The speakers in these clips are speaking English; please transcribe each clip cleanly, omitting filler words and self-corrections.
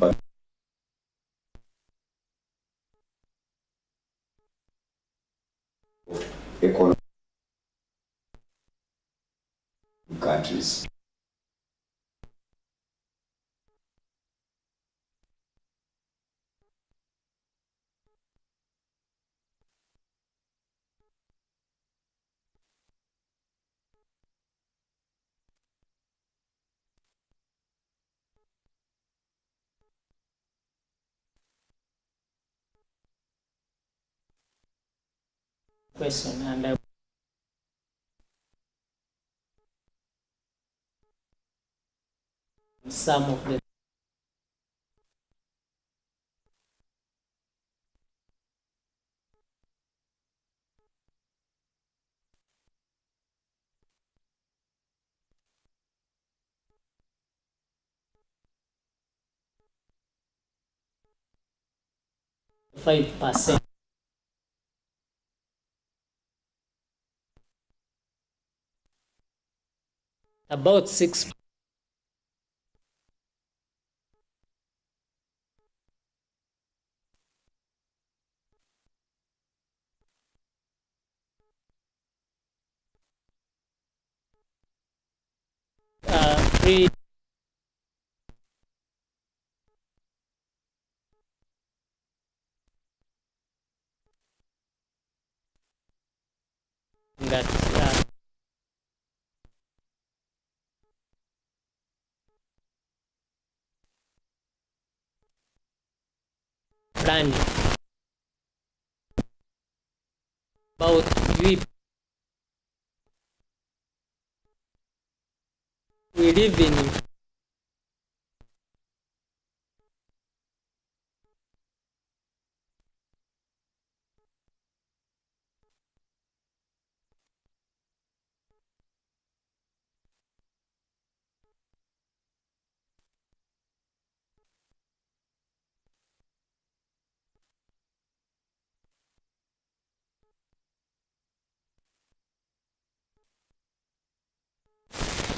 but economic countries. Question, and some of the %5, about 6. Free that planning about we live in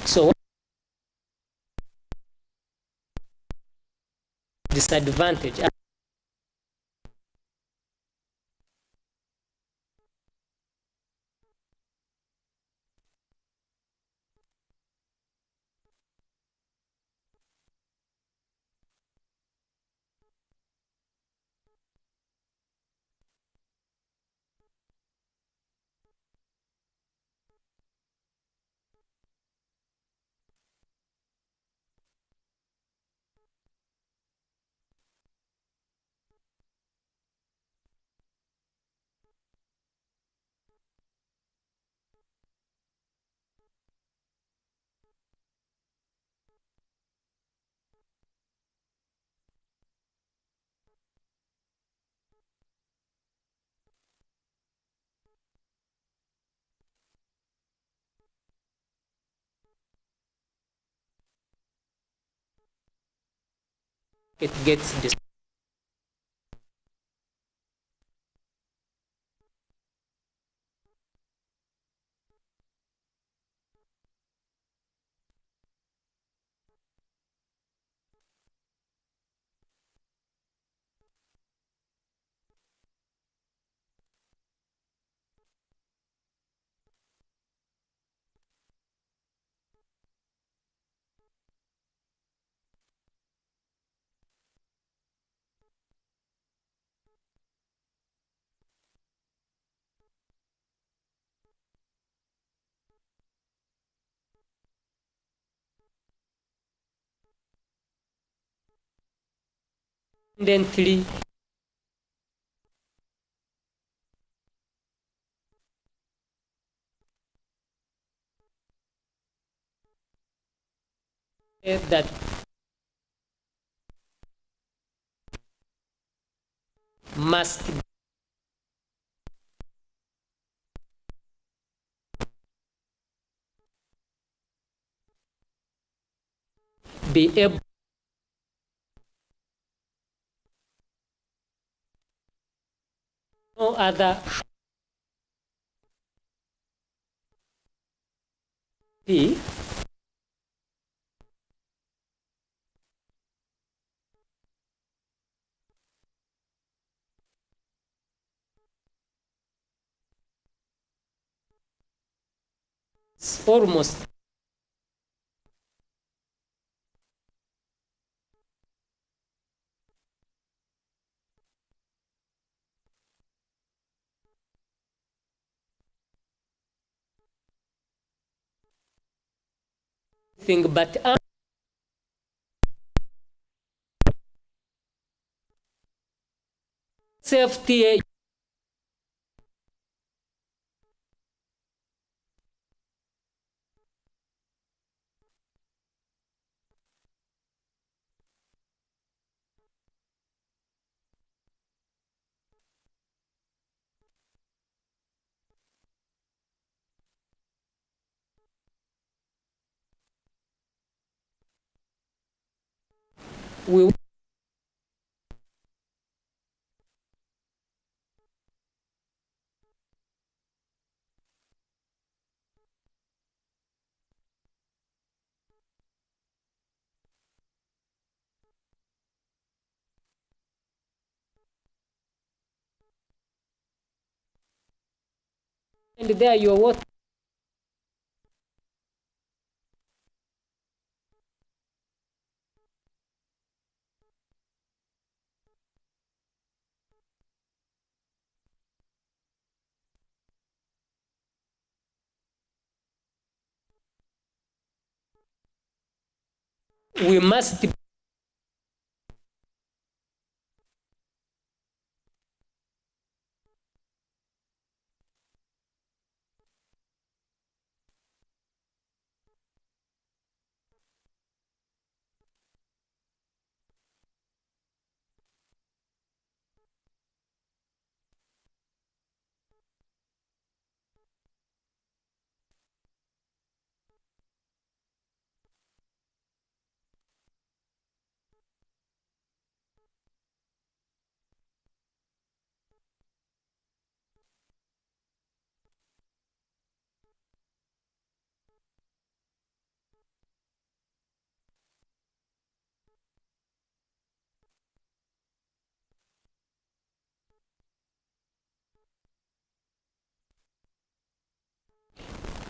so disadvantage it gets independently that must be able no other be It's almost thing, but safety we and there your water we must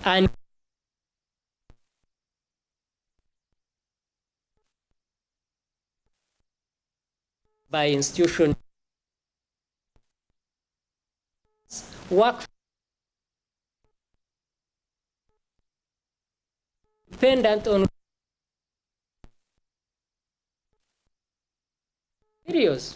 and by institution work dependent on videos.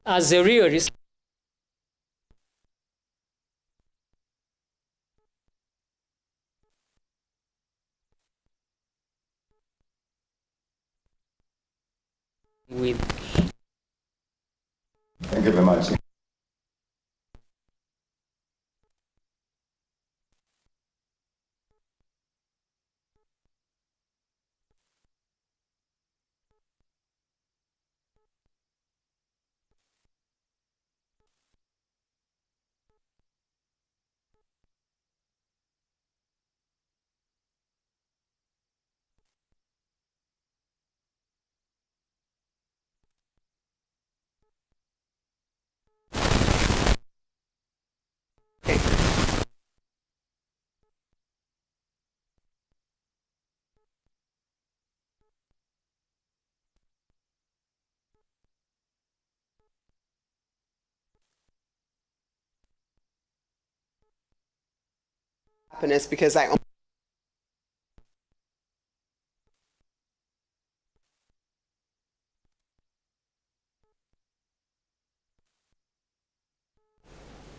As a real risk, with Thank you very much. Happiness because I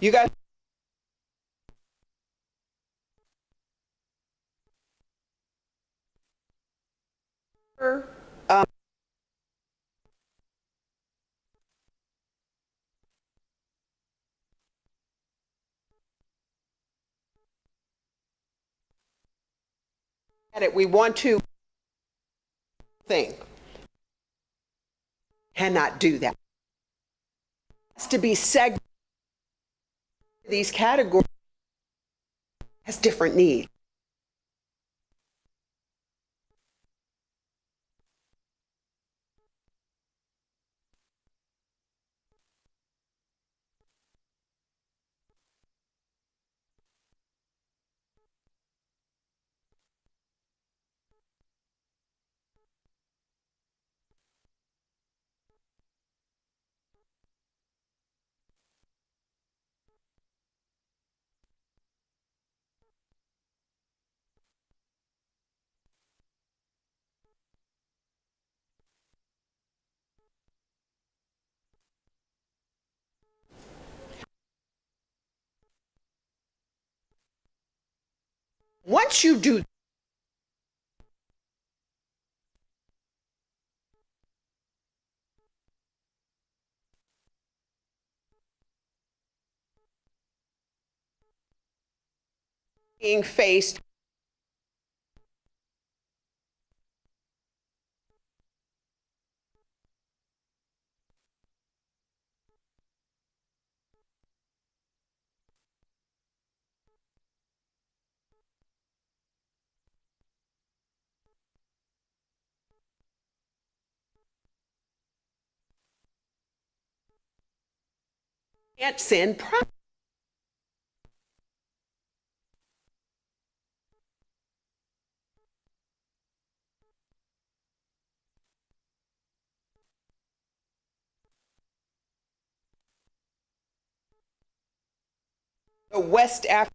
you guys at it, we want to think cannot do that. It has to be segmented. These categories has different needs. Once you do being faced can't send the West Africa.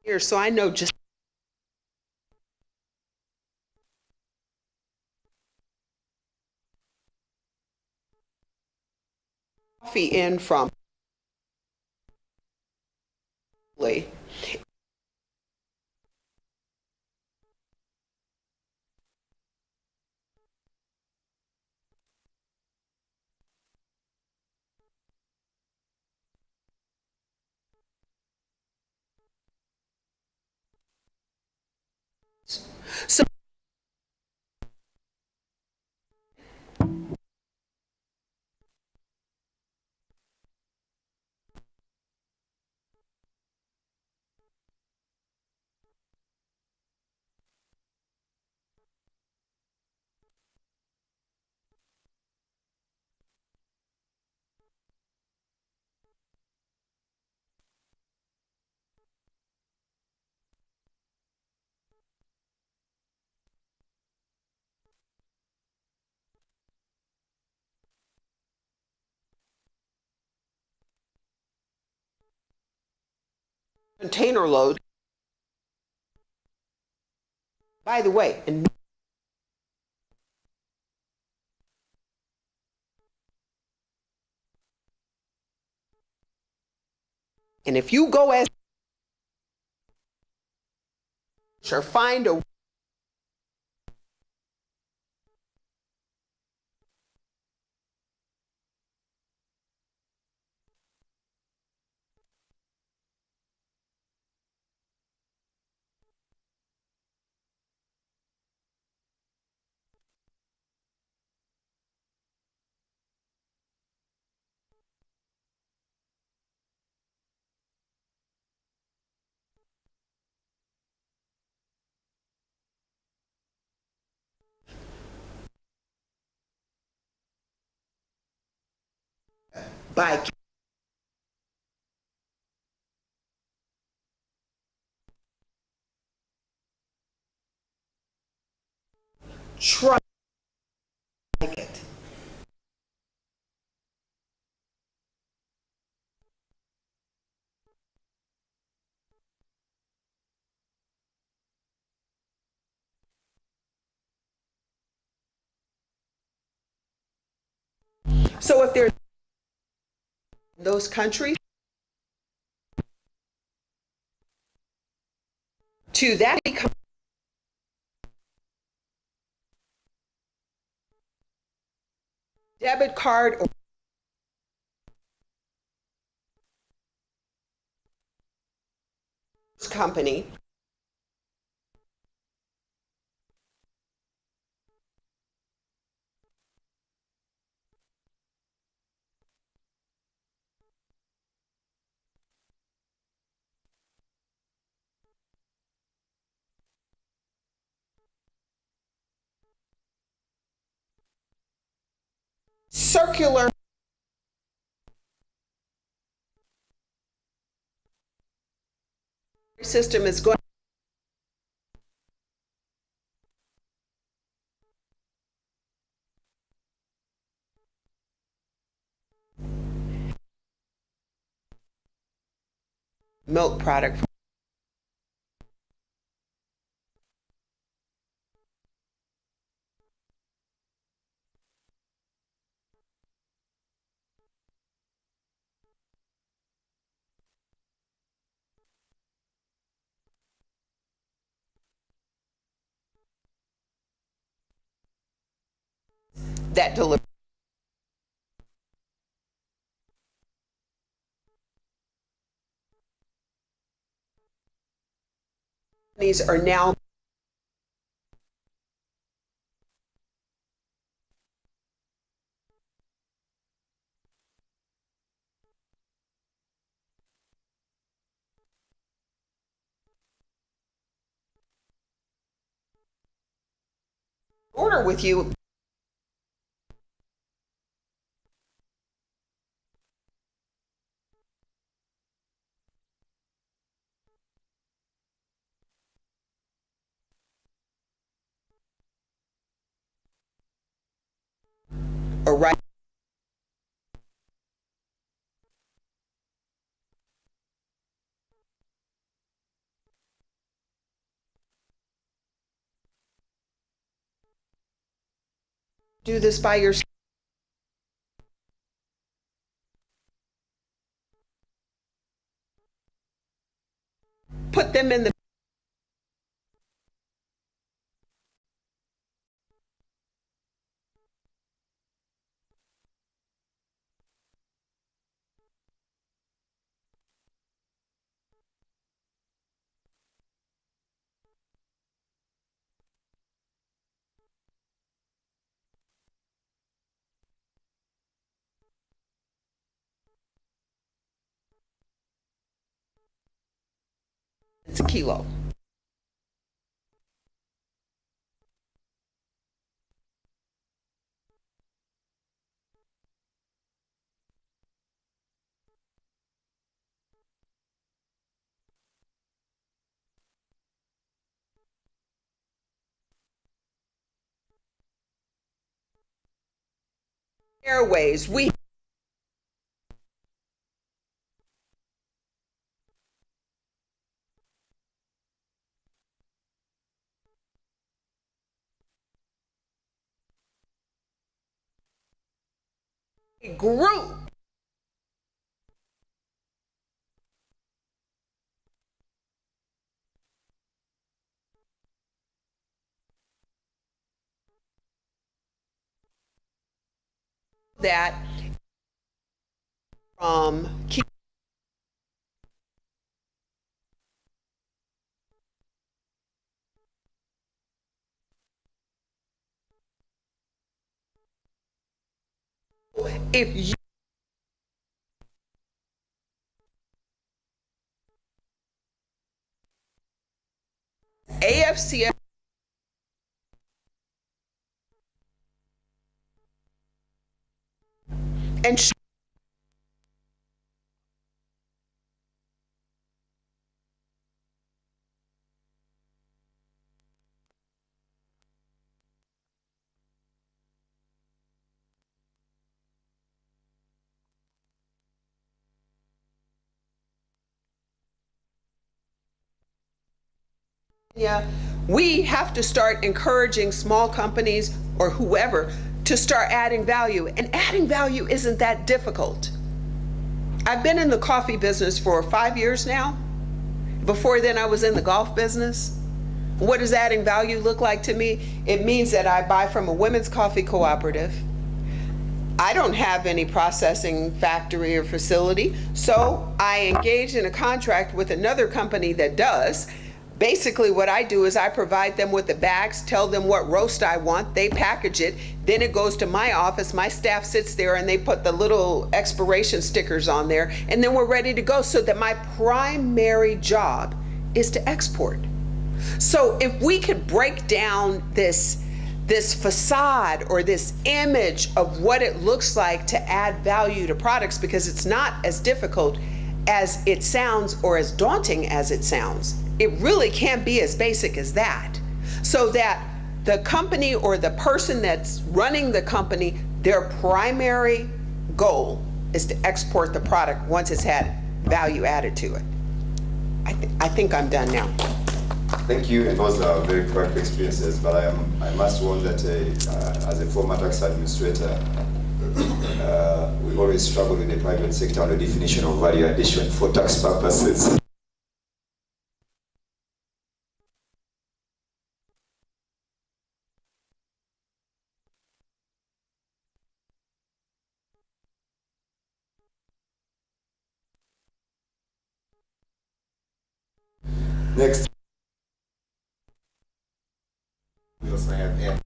Here, so I know just coffee in from Lee. So container load. By the way, and if you go as or find a by try it. So if there's those countries to that become debit card or company circular system is going milk product. That deliver. These are now order with you. Or right. Do this by yourself. Put them in the it's a kilo. Airways, we group that if you AFCS and yeah, we have to start encouraging small companies or whoever to start adding value. And adding value isn't that difficult. I've been in the coffee business for 5 years now. Before then, I was in the golf business. What does adding value look like to me? It means that I buy from a women's coffee cooperative. I don't have any processing factory or facility, so I engage in a contract with another company that does. Basically what I do is I provide them with the bags, tell them what roast I want, they package it, then it goes to my office, my staff sits there and they put the little expiration stickers on there, and then we're ready to go, so that my primary job is to export. So if we could break down this facade or this image of what it looks like to add value to products, because it's not as difficult as it sounds or as daunting as it sounds. It really can't be as basic as that. So that the company or the person that's running the company, their primary goal is to export the product once it's had value added to it. I think I'm done now. Thank you, and those are very correct experiences, but I must warn that as a former tax administrator, we always struggle in the private sector on the definition of value addition for tax purposes. Next. We also have Ed.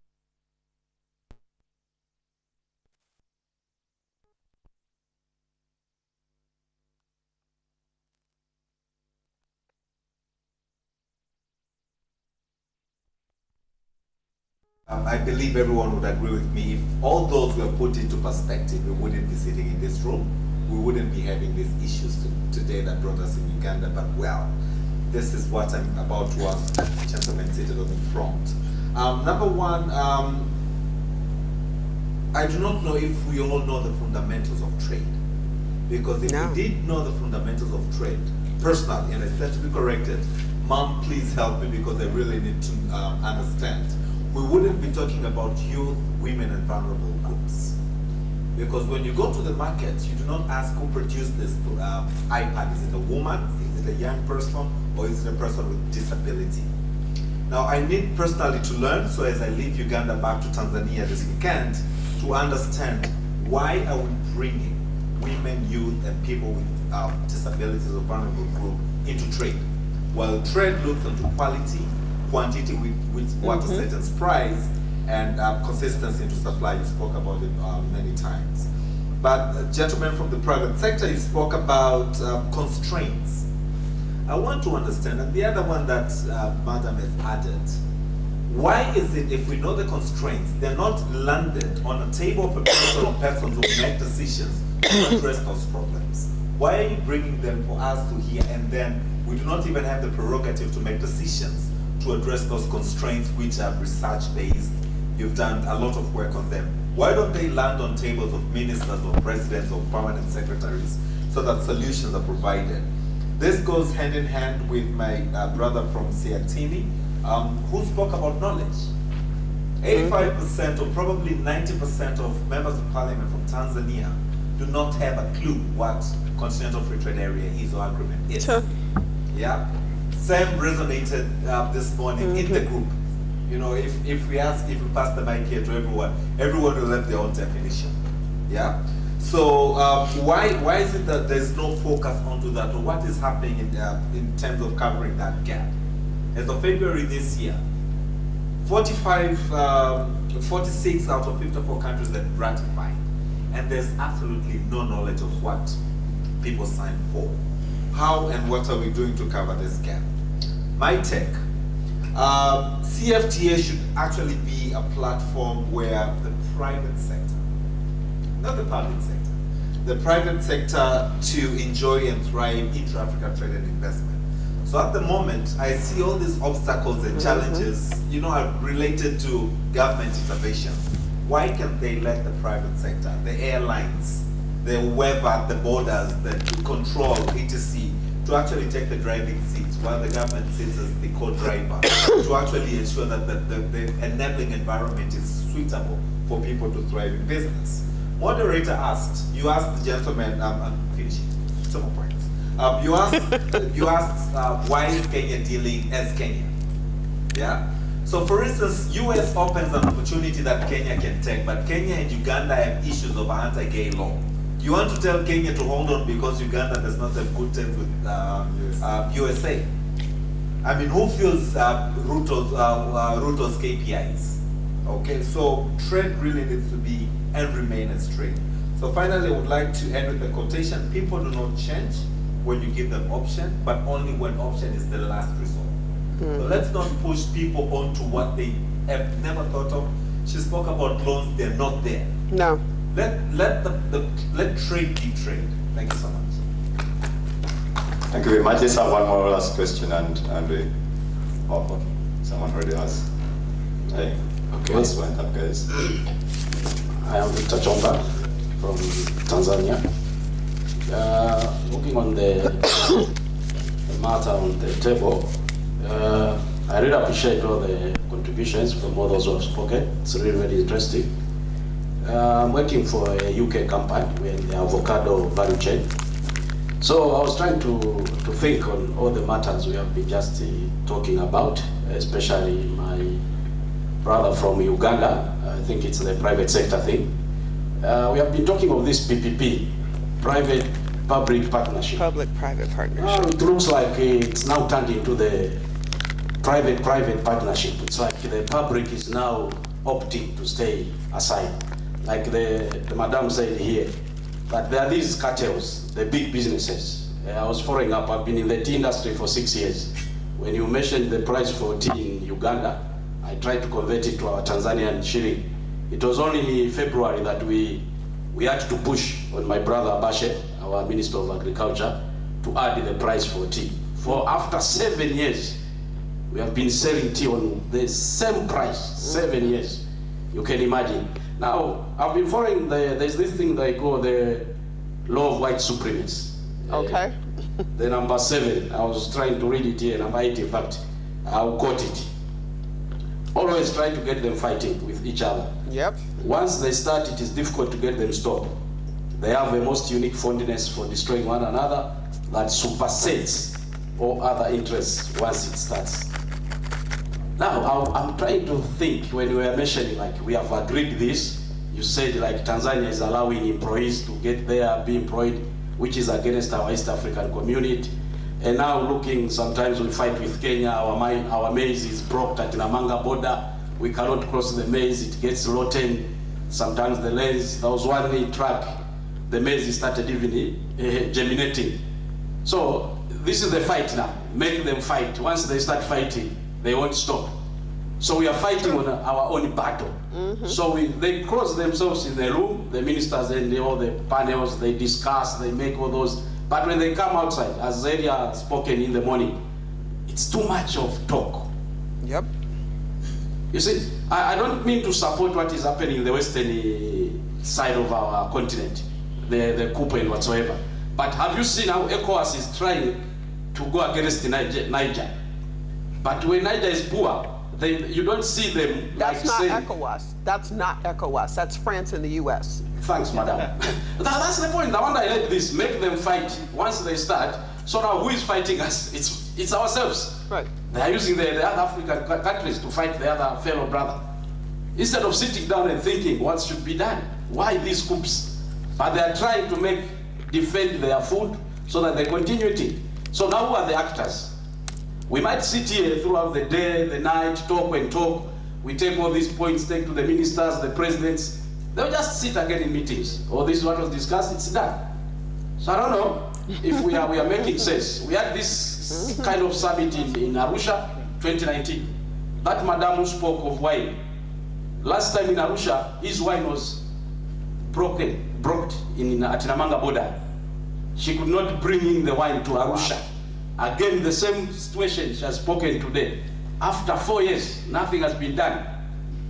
I believe everyone would agree with me. If all those were put into perspective, we wouldn't be sitting in this room. We wouldn't be having these issues today that brought us in Uganda. But well, this is what I'm about to ask the gentleman seated on the front. Number one, I do not know if we all know the fundamentals of trade. Because if we did know the fundamentals of trade, personally, and I stand to be corrected, Mom, please help me because I really need to understand. We wouldn't be talking about youth, women, and vulnerable groups. Because when you go to the market, you do not ask who produced this iPad. Is it a woman? Is it a young person? Or is it a person with disability? Now, I need personally to learn, so as I leave Uganda back to Tanzania this weekend, to understand why are we bringing women, youth, and people with disabilities or vulnerable group into trade. Well, trade looks into quality, quantity with what a certain price, and consistency into supply. You spoke about it many times. But gentlemen from the private sector, you spoke about constraints. I want to understand, and the other one that Madam has added, why is it if we know the constraints, they're not landed on a table of persons who make decisions to address those problems? Why are you bringing them for us to hear, and then we do not even have the prerogative to make decisions to address those constraints which are research-based? You've done a lot of work on them. Why don't they land on tables of ministers or presidents or permanent secretaries so that solutions are provided? This goes hand in hand with my brother from Siatini, who spoke about knowledge. 85% or probably 90% of members of parliament from Tanzania do not have a clue what Continental Free Trade Area is or agreement is. Sure. Yeah? Same resonated this morning in the group. You know, if we pass the mic here to everyone will have their own definition. Yeah? So why is it that there's no focus onto that, or what is happening in terms of covering that gap? As of February this year, 46 out of 54 countries that ratified, and there's absolutely no knowledge of what people signed for. How and what are we doing to cover this gap? My take, CFTA should actually be a platform where the private sector, not the public sector, the private sector to enjoy and thrive intra-Africa trade and investment. So at the moment, I see all these obstacles and challenges, you know, are related to government intervention. Why can't they let the private sector, the airlines, the web at the borders, the control, etc., to actually take the driving seat while the government sits as the co-driver to actually ensure that the enabling environment is suitable for people to thrive in business? Moderator asked, you asked the gentleman, I'm finishing, some more points. You asked why is Kenya dealing as Kenya? Yeah? So for instance, US opens an opportunity that Kenya can take, but Kenya and Uganda have issues of anti-gay law. You want to tell Kenya to hold on because Uganda does not have good terms with USA? I mean, who feels Ruto's KPIs? Okay, so trade really needs to be and remain as trade. So finally, I would like to end with a quotation. People do not change when you give them option, but only when option is the last resort. So let's not push people onto what they have never thought of. She spoke about loans, they're not there. No. Let trade be trade. Thank you so much. Thank you very much. Let's have one more last question and we... Oh, okay. Someone already has. Hey, Okay. last one up, guys. I am Victor Chomba from Tanzania. Looking on the matter on the table, I really appreciate all the contributions from all those who have spoken. It's really, really interesting. I'm working for a UK company. We're in the avocado value chain. So I was trying to think on all the matters we have been just talking about, especially my brother from Uganda. I think it's the private sector thing. We have been talking of this PPP, private-public partnership. Public-private partnership. It looks like it's now turned into the private-private partnership. It's like the public is now opting to stay aside. Like the madam said here, but there are these cartels, the big businesses. I was following up, I've been in the tea industry for 6 years. When you mentioned the price for tea in Uganda, I tried to convert it to our Tanzanian shilling. It was only in February that we had to push on my brother Abashe, our Minister of Agriculture, to add the price for tea. For after 7 years, we have been selling tea on the same price, 7 years. You can imagine. Now, I've been following there's this thing they call the law of white supremacy. Okay. The number 7, I was trying to read it here, number 8 in fact, I'll quote it. Always try to get them fighting with each other. Yep. Once they start, it is difficult to get them stopped. They have a most unique fondness for destroying one another that supersedes all other interests once it starts. Now, I'm trying to think when we were mentioning, like, we have agreed this, you said like Tanzania is allowing employees to get there, be employed, which is against our East African community. And now looking, sometimes we fight with Kenya, our maize is blocked at Namanga border. We cannot cross the maize, it gets rotten. Sometimes the lens, there was one truck, the maize started even germinating. So this is the fight now, make them fight. Once they start fighting, they won't stop. So we are fighting on our own battle. So they cross themselves in the room, the ministers and all the panels, they discuss, they make all those. But when they come outside, as Zelia spoken in the morning, it's too much of talk. Yep. You see, I don't mean to support what is happening in the western side of our continent, the coup and whatsoever. But have you seen how ECOWAS is trying to go against Niger? But when Niger is poor, you don't see them. That's like not saying, ECOWAS. That's not ECOWAS. That's France and the U.S. Thanks, madam. That's the point. I wonder, I like this. Make them fight once they start. So now who is fighting us? It's ourselves. Right. They are using the other African countries to fight the other fellow brother. Instead of sitting down and thinking what should be done. Why these coups? But they are trying to defend their food so that they continue eating. So now who are the actors? We might sit here throughout the day, the night, talk and talk. We take all these points, take to the ministers, the presidents. They'll just sit again in meetings. Oh, this is what was discussed, it's done. So I don't know if we are making sense. We had this kind of summit in Arusha, 2019. That madam who spoke of wine. Last time in Arusha, his wine was broke at Namanga border. She could not bring in the wine to Arusha. Again, the same situation she has spoken today. After 4 years, nothing has been done.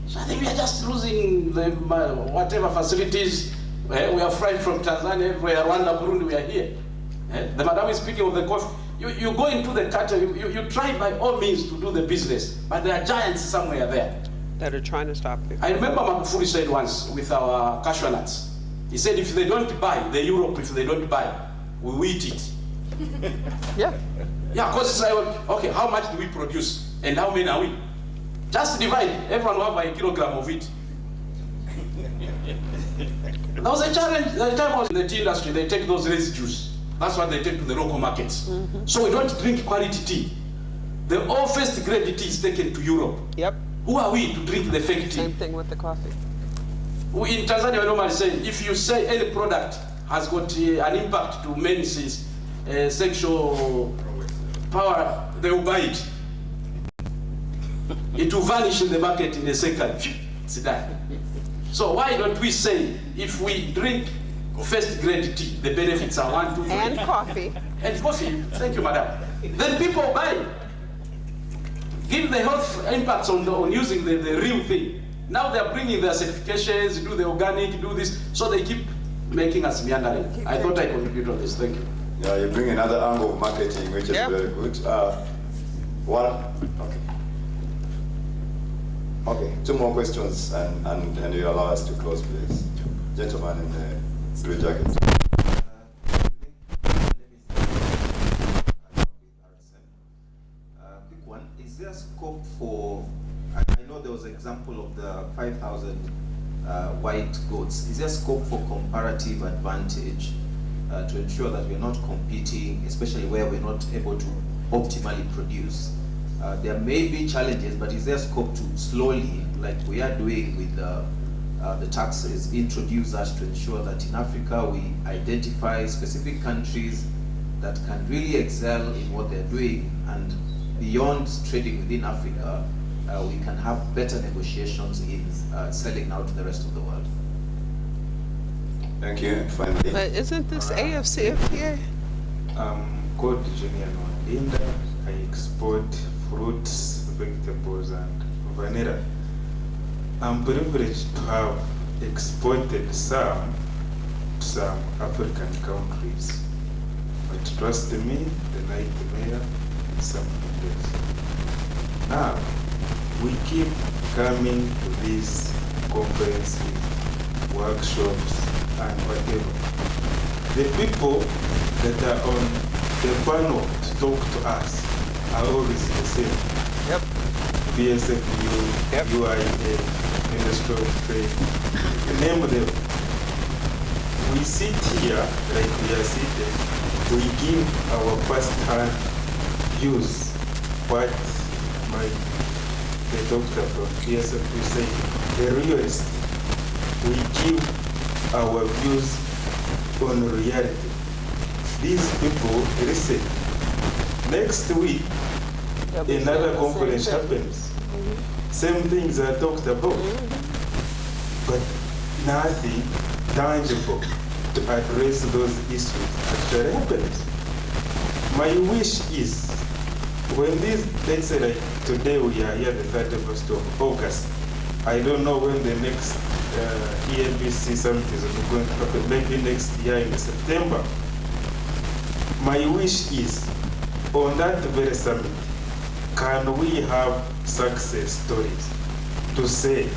So I think we are just losing the whatever facilities. We are fried from Tanzania, we are Rwanda, Burundi, we are here. The madam is speaking of the coffee. You go into the cattle, you try by all means to do the business, but there are giants somewhere there That are trying to stop you. I remember Magufuli said once with our cashew nuts, he said if they don't buy, the Europe, if they don't buy, we will eat it. Yeah. Yeah, because it's like, okay, how much do we produce and how many are we? Just divide, everyone will have a kilogram of it. There was a challenge, the time I was in the tea industry, they take those residues. That's what they take to the local markets. So we don't drink quality tea. The all first grade tea is taken to Europe. Yep. Who are we to drink the fake tea? Same thing with the coffee. In Tanzania, we normally say, if you say any product has got an impact to men's sexual power, they will buy it. It will vanish in the market in a second. It's done. So why don't we say, if we drink first grade tea. The benefits are 1, 2, 3. And coffee. And coffee. Thank you, madam. Then people buy. Give the health impacts on using the real thing. Now they're bringing their certifications, do the organic, do this, so they keep making us meandering. I thought I contributed on this. Thank you. Yeah, you bring another angle of marketing, which is very good. Okay, 2 more questions, and you allow us to close, please. Gentleman in the blue jacket. Quick one. Is there scope for? I know there was an example of the 5,000 white goats. Is there scope for comparative advantage to ensure that we're not competing, especially where we're not able to optimally produce? There may be challenges, but is there scope to slowly, like we are doing with the taxes, introduce us to ensure that in Africa we identify specific countries that can really excel in what they're doing, and beyond trading within Africa, we can have better negotiations in selling now to the rest of the world? Thank you. And finally, But isn't this AFCFTA? Called Junior Nwandinda. I export fruits, vegetables, and vanilla. I'm privileged to have exported some to some African countries. But trust me, the nightmare is some days. Now, we keep coming to these conferences, workshops, and whatever. The people that are on the panel to talk to us are always the same. Yep. BSFU, UIA, Ministry of Trade, name them. We sit here like we are seated, we give our first-hand views, what the doctor from BSFU said, the realist. We give our views on reality. These people listen. Next week, another conference happens. Same things are talked about, but nothing tangible to address those issues actually happens. My wish is, when this, let's say like today we are here the 31st of August, I don't know when the next ENBC summit is going to happen, maybe next year in September. My wish is, on that very summit, can we have success stories to say,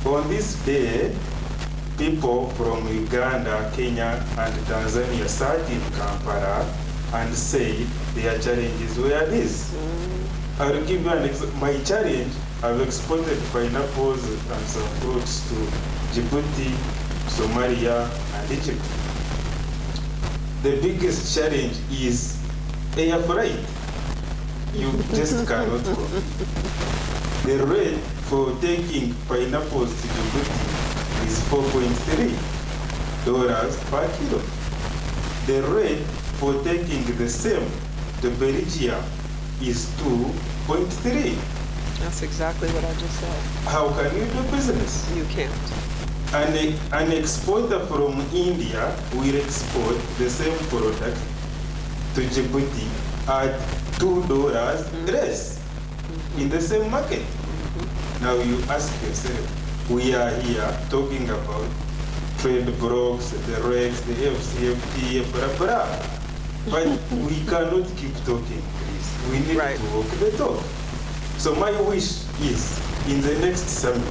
on this day, people from Uganda, Kenya, and Tanzania sat in Kampala and said their challenges were this. I will give you an example. My challenge, I've exported pineapples and some fruits to Djibouti, Somalia, and Egypt. The biggest challenge is air freight. You just cannot go. The rate for taking pineapples to Djibouti is $4.3 per kilo. The rate for taking the same to Belgium is 2.3. That's exactly what I just said. How can you do business? You can't. An exporter from India will export the same product to Djibouti at $2 less in the same market. Now you ask yourself, we are here talking about trade blocks, the regs, the FCFTA, blah, blah. But we cannot keep talking, please. We need to walk the talk. So my wish is, in the next summit,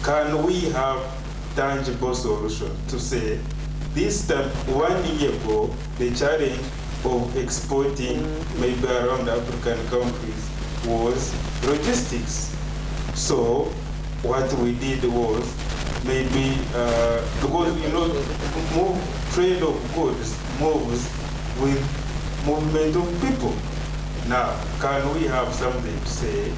can we have tangible solution to say, this time, 1 year ago, the challenge of exporting maybe around African countries was logistics. So what we did was maybe, because trade of goods moves with movement of people. Now, can we have something to say,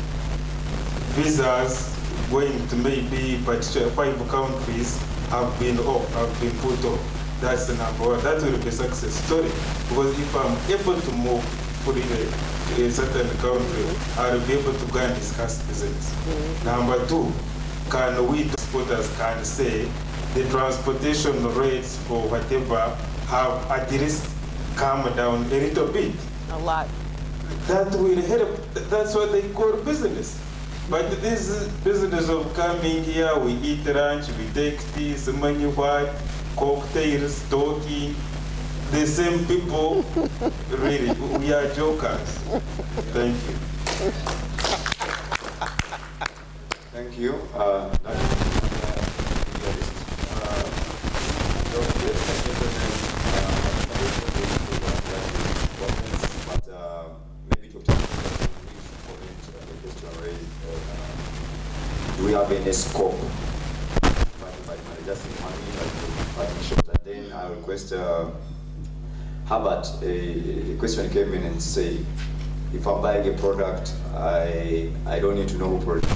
visas going to maybe particular 5 countries have been put off. That's the number one. That will be a success story. Because if I'm able to move freely to a certain country, I'll be able to go and discuss business. Number 2, can we exporters can say, the transportation rates for whatever have at least come down a little bit. A lot. That will help. That's what they call business. But this business of coming here, we eat lunch, we take tea, money white, cocktails, talking, the same people, really, we are jokers. Thank you. Thank you. Do we have any scope? Just in 1 minute, and then I request Herbert. A question came in and say, if I'm buying a product, I don't need to know who product.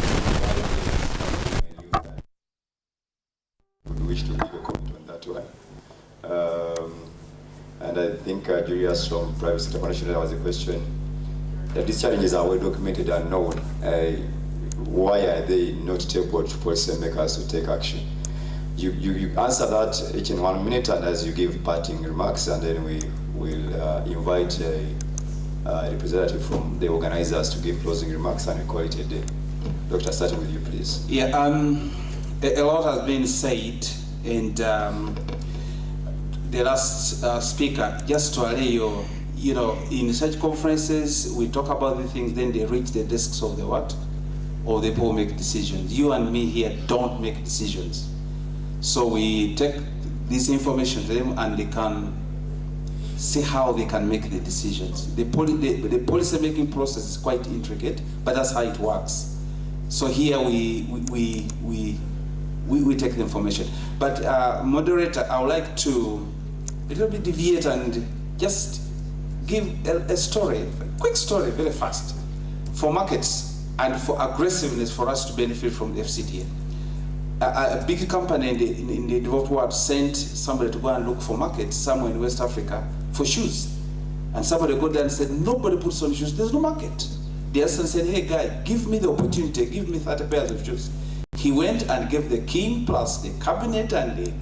We wish to give a comment on that one. And I think Julius from Private Sector Partnership, there was a question that these challenges are well documented and known. Why are they not tabled to policymakers to take action? You answer that each in 1 minute, and as you give parting remarks, and then we will invite a representative from the organizers to give closing remarks, and we call it a day. Doctor, starting with you, please. Yeah, a lot has been said, and the last speaker, just to allay you know, in such conferences, we talk about the things, then they reach the desks of the what? Or the people make decisions. You and me here don't make decisions. So we take this information to them, and they can see how they can make the decisions. The policy making process is quite intricate, but that's how it works. So here we take the information. But moderator, I would like to a little bit deviate and just give a story, a quick story, very fast, for markets and for aggressiveness for us to benefit from the FCTA. A big company in the developed world sent somebody to go and look for markets somewhere in West Africa for shoes. And somebody got there and said, nobody puts on shoes, there's no market. The assistant said, hey guy, give me the opportunity, give me 30 pairs of shoes. He went and gave the king plus the cabinet and the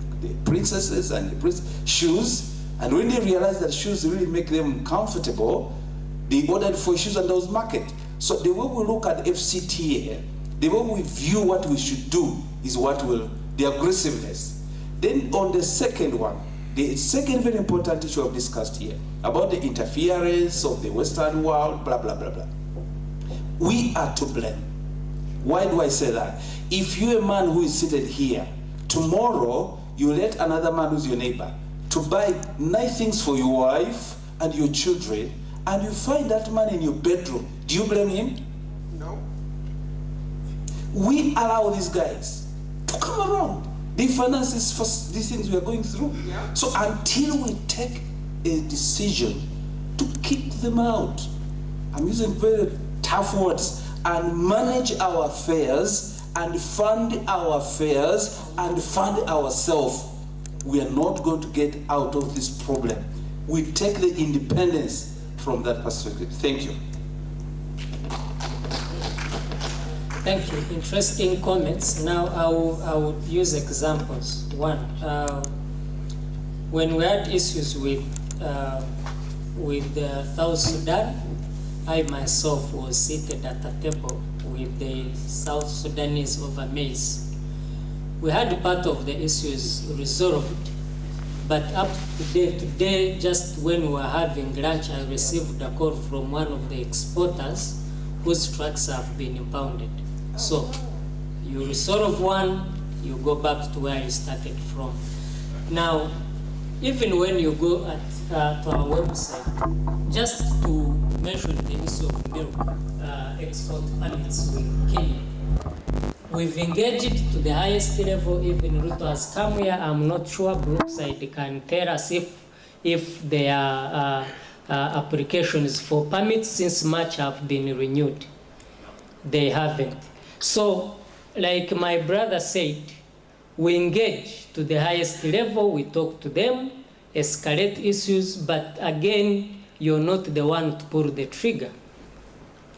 princesses and the shoes. And when they realized that shoes really make them comfortable, they ordered for shoes and there was market. So the way we look at FCTA, the way we view what we should do is what will, the aggressiveness. Then on the second one, the second very important issue I've discussed here, about the interference of the Western world, blah, blah, blah, blah. We are to blame. Why do I say that? If you're a man who is seated here, tomorrow you let another man who's your neighbor to buy nice things for your wife and your children, and you find that man in your bedroom. Do you blame him? No. We allow these guys to come around. They finance this for these things we are going through. Yeah. So until we take a decision to kick them out, I'm using very tough words, and manage our affairs and fund our affairs and fund ourselves, we are not going to get out of this problem. We take the independence from that perspective. Thank you. Thank you. Interesting comments. Now I will use examples. One, when we had issues with South Sudan, I myself was seated at a table with the South Sudanese over maize. We had part of the issues resolved, but up to today, just when we were having lunch, I received a call from one of the exporters whose trucks have been impounded. So you resolve one, you go back to where you started from. Now, even when you go to our website, just to mention the issue of milk export permits with Kenya, we've engaged to the highest level. Even Ruto has come here. I'm not sure Brookside can tell us if their applications for permits since March have been renewed. They haven't. So, like my brother said, we engage to the highest level, we talk to them, escalate issues, but again, you're not the one to pull the trigger.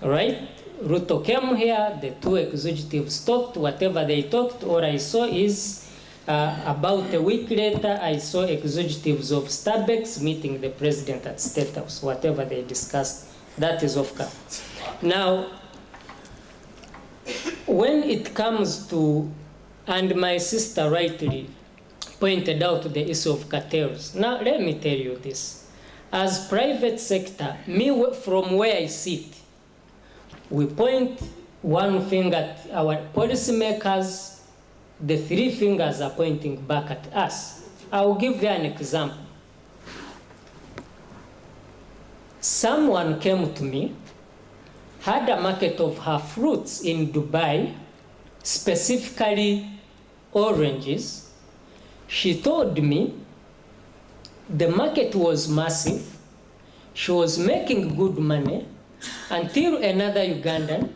All right? Ruto came here, the two executives talked, whatever they talked, all I saw is About a week later, I saw executives of Starbucks meeting the president at State House. Whatever they discussed, that is off camera. Now, when it comes to, and my sister rightly pointed out the issue of cartels. Now, let me tell you this. As private sector, from where I sit, we point one finger at our policymakers, the three fingers are pointing back at us. I will give you an example. Someone came to me, had a market of her fruits in Dubai, specifically oranges. She told me the market was massive. She was making good money until another Ugandan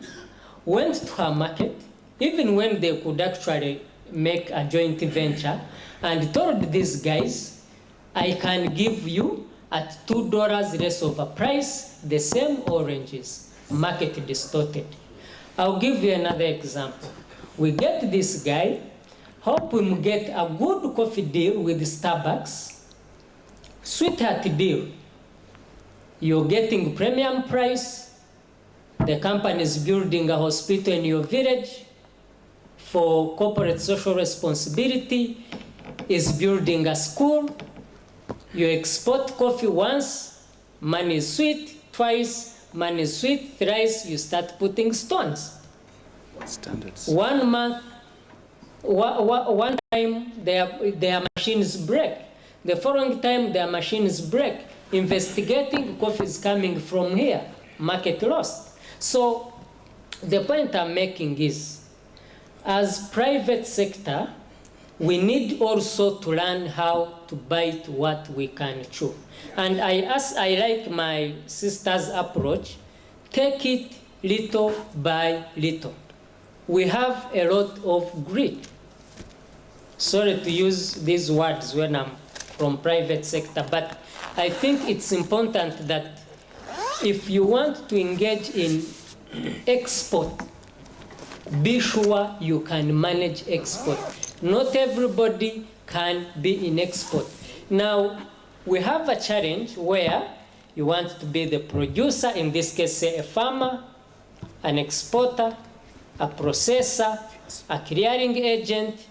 went to her market, even when they could actually make a joint venture, and told these guys, I can give you at $2 less of a price the same oranges. Market distorted. I'll give you another example. We get this guy, help him get a good coffee deal with Starbucks, sweetheart deal. You're getting premium price. The company is building a hospital in your village for corporate social responsibility, is building a school. You export coffee once, money is sweet, twice, money is sweet, thrice, you start putting stones. Standards. 1 month, one time their machines break. The following time their machines break. Investigating, coffee is coming from here, market lost. So the point I'm making is, as private sector, we need also to learn how to bite what we can chew. And I like my sister's approach, take it little by little. We have a lot of greed. Sorry to use these words when I'm from private sector, but I think it's important that if you want to engage in export, be sure you can manage export. Not everybody can be in export. Now, we have a challenge where you want to be the producer, in this case, say a farmer, an exporter, a processor, a clearing agent,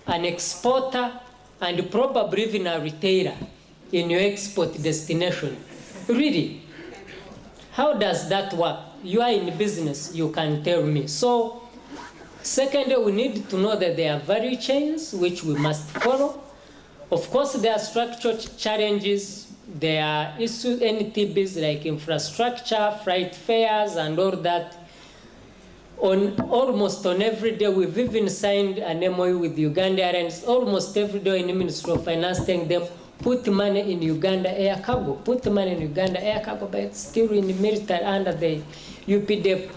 an exporter, and probably even a retailer in your export destination. Really, how does that work? You are in business, you can tell me. So, secondly, we need to know that there are value chains which we must follow. Of course, there are structural challenges. There are issues, NTBs like infrastructure, freight fares, and all that. Almost on every day, we've even signed an MOU with Uganda Airlines. Almost every day in the Ministry of Finance telling them, put money in Uganda Air Cargo, put money in Uganda Air Cargo, but it's still in the military under the UPDF.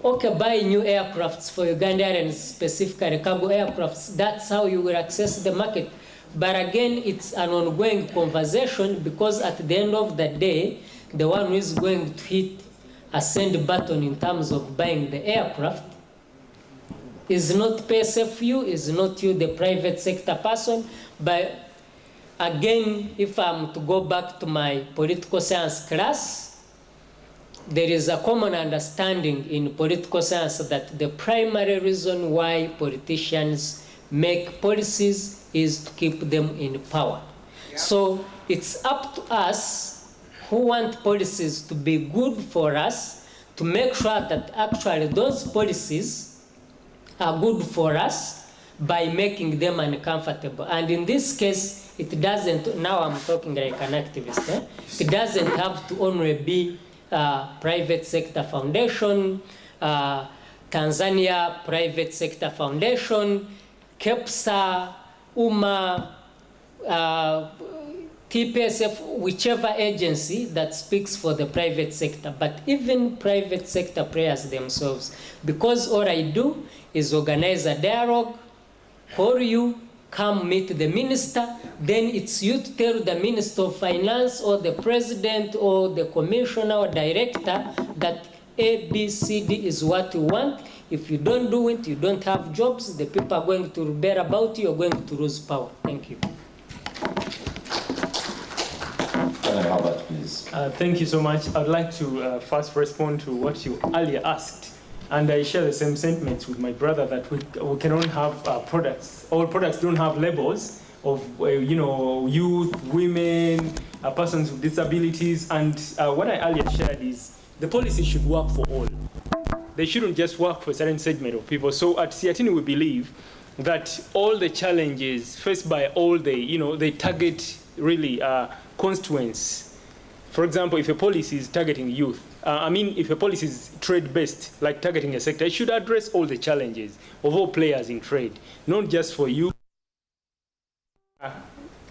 Okay, buy new aircrafts for Uganda Airlines, specifically cargo aircrafts. That's how you will access the market. But again, it's an ongoing conversation, because at the end of the day, the one who is going to hit a send button in terms of buying the aircraft is not PSFU, is not you, the private sector person. But again, if I'm to go back to my political science class, there is a common understanding in political science that the primary reason why politicians make policies is to keep them in power. So it's up to us who want policies to be good for us to make sure that actually those policies are good for us by making them uncomfortable. And in this case, it doesn't, now I'm talking like an activist, it doesn't have to only be private sector foundation, Tanzania Private Sector Foundation, KEPSA, UMA, TPSF, whichever agency that speaks for the private sector, but even private sector players themselves. Because all I do is organize a dialogue, call you, come meet the minister, then it's you to tell the Minister of Finance or the President or the Commissioner or Director that A, B, C, D is what you want. If you don't do it, you don't have jobs, the people are going to rebel about you, you're going to lose power. Thank you. Herbert, please. Thank you so much. I'd like to first respond to what you earlier asked. And I share the same sentiments with my brother that we cannot have products. All products don't have labels of, youth, women, persons with disabilities. And what I earlier shared is the policy should work for all. They shouldn't just work for a certain segment of people. So at Siatini, we believe that all the challenges faced by all they target really constituents. For example, if a policy is targeting youth, if a policy is trade-based, like targeting a sector, it should address all the challenges of all players in trade, not just for you,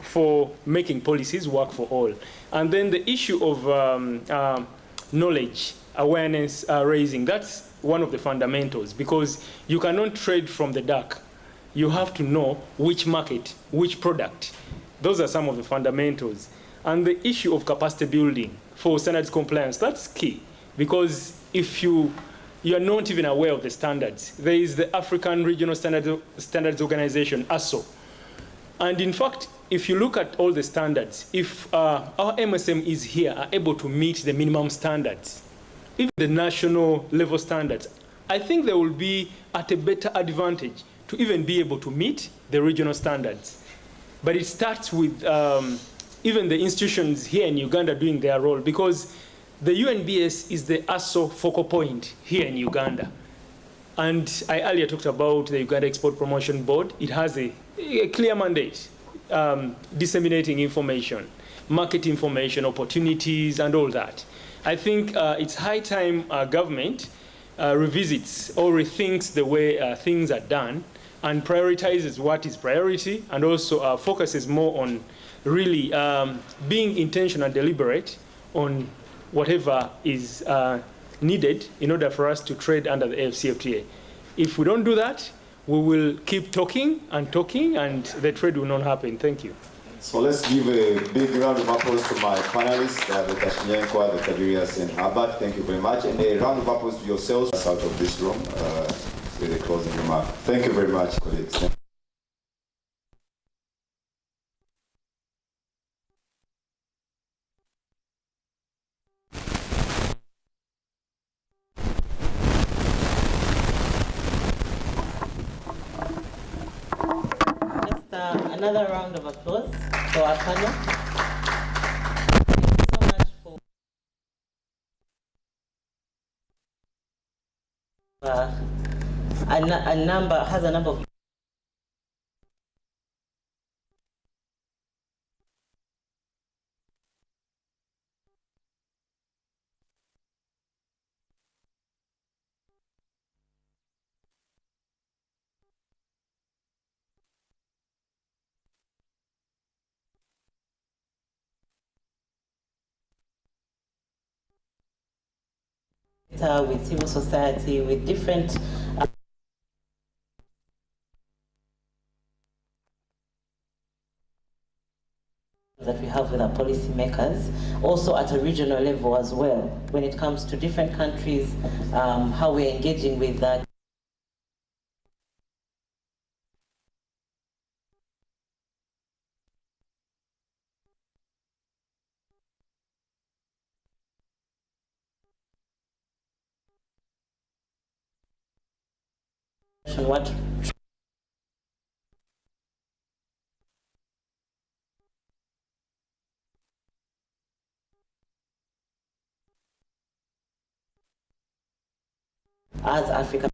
for making policies work for all. And then the issue of knowledge, awareness raising, that's one of the fundamentals, because you cannot trade from the dark. You have to know which market, which product. Those are some of the fundamentals. And the issue of capacity building for standards compliance, that's key. Because if you are not even aware of the standards, there is the African Regional Standards Organization, ASO. And in fact, if you look at all the standards, if our MSMEs here are able to meet the minimum standards, even the national level standards, I think they will be at a better advantage to even be able to meet the regional standards. But it starts with even the institutions here in Uganda doing their role, because the UNBS is the ASO focal point here in Uganda. And I earlier talked about the Uganda Export Promotion Board. It has a clear mandate, disseminating information, market information, opportunities, and all that. I think it's high time our government revisits or rethinks the way things are done and prioritizes what is priority, and also focuses more on really being intentional and deliberate on whatever is needed in order for us to trade under the AfCFTA. If we don't do that, we will keep talking, and the trade will not happen. Thank you. So let's give a big round of applause to my panelists, Dr. Shinyenkwa, Dr. Darius, and Herbert. Thank you very much. And a round of applause to yourselves out of this room with a closing remark. Thank you very much, colleagues. Another round of applause for our panel. Thank you so much for a number of with civil society, with different that we have with our policymakers, also at a regional level as well, when it comes to different countries, how we're engaging with that. What as Africa